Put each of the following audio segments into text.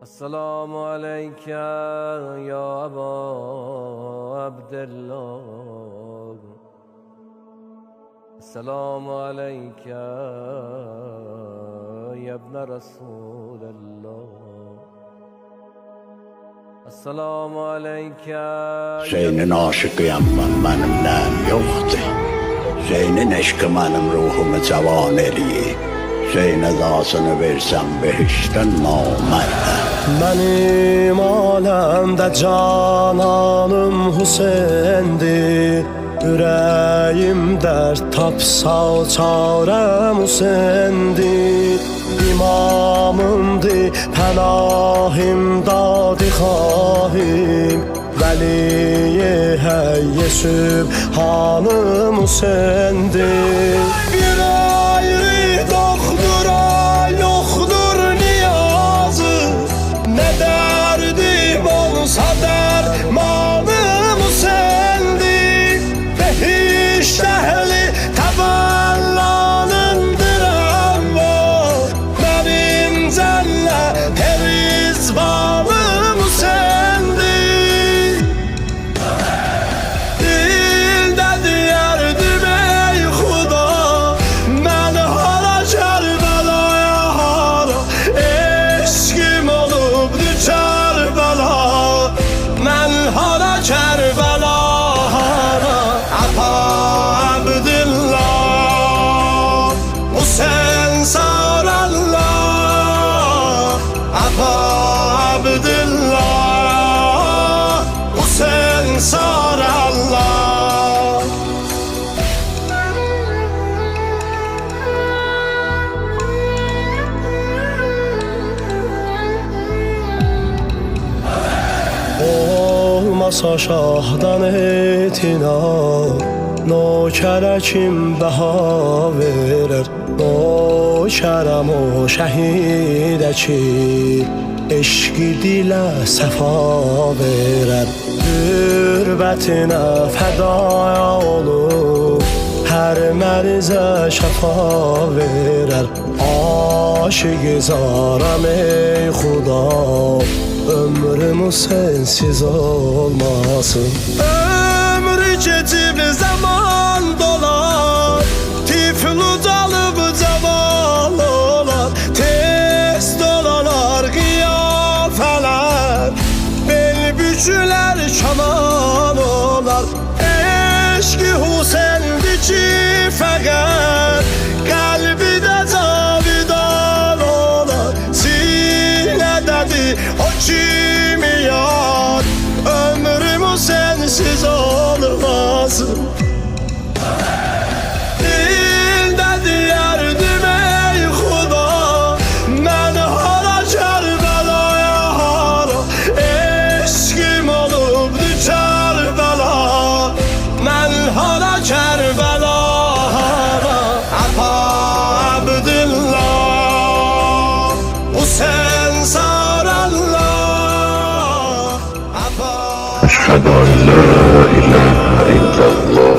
السلام عليك يا أبا عبد الله. السلام عليك يا ابن رسول الله. السلام عليك. Senin aşıkıyam benim nəm yoxdur. Senin eşqi benim ruhumu cavan eləyir. Senin adasını versəm behişdən namərdə. Benim alemde cananım Hüseyin'dir. Yüreğim dert tapsa çarem Hüseyin'dir. İmamımdır, pənahim, dadi xahim. Vəli-i həyyə sübhanım Hüseyin'dir. Bir ayrı doktora yoktur niyazı. Ne derdim olsa dermanım Hüseyin'dir. Behiş ehli tevallanındır ama benim cennet perizvanım Hüseyin'dir. Dilde diyerdim ey Xuda, ben hala Kerbela'ya hala. Eşkim olup düşer bela, ben hala Kerbela hala. Apa Abdillah, Hüseyin sarallah. Apa Abdillah, Hüseyin sarallah. Olmasa şahdan etina, nokere kim baha verer? Nokerem o şehide ki eşqi dilə səfa verər. Qürbətine fədaya olur, hər mərizə şəfa verər. Aşıqı zaram ey Xuda, ömrüm sensiz olmasın. Ömrü geçip zaman dolar, tiflu dalıp caval olar. Tez dolalar kıyafeler, bel büküler kaman olar. Eşki Hüseyin'di ki fəqət, kalbi de cavidan olar. Sinədədir o kimi yar, ömrüm sensiz olmasın. Dilde diyerdim ey Xuda, ben hala Kerbela'ya hala. Eşkim olup düşer bela, ben hala Kerbela hala. Apa Abdillah, Hüseyin sarallah. أشهد أن لا إله إلا الله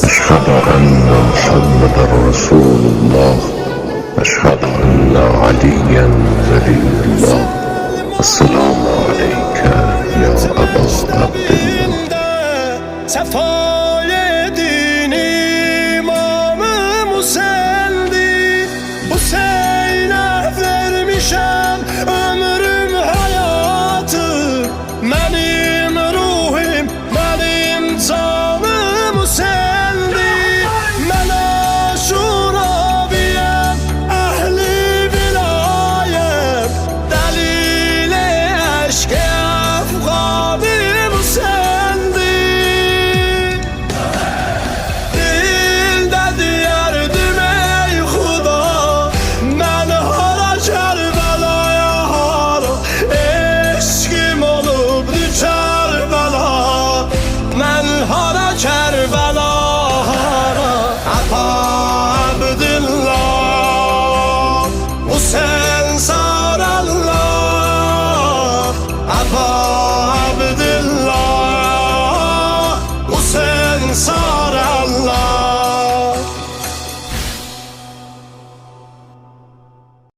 أشهد أن محمدا رسول الله أشهد أن عليا ولي الله السلام عليك يا أبا عبد الله. Sefaya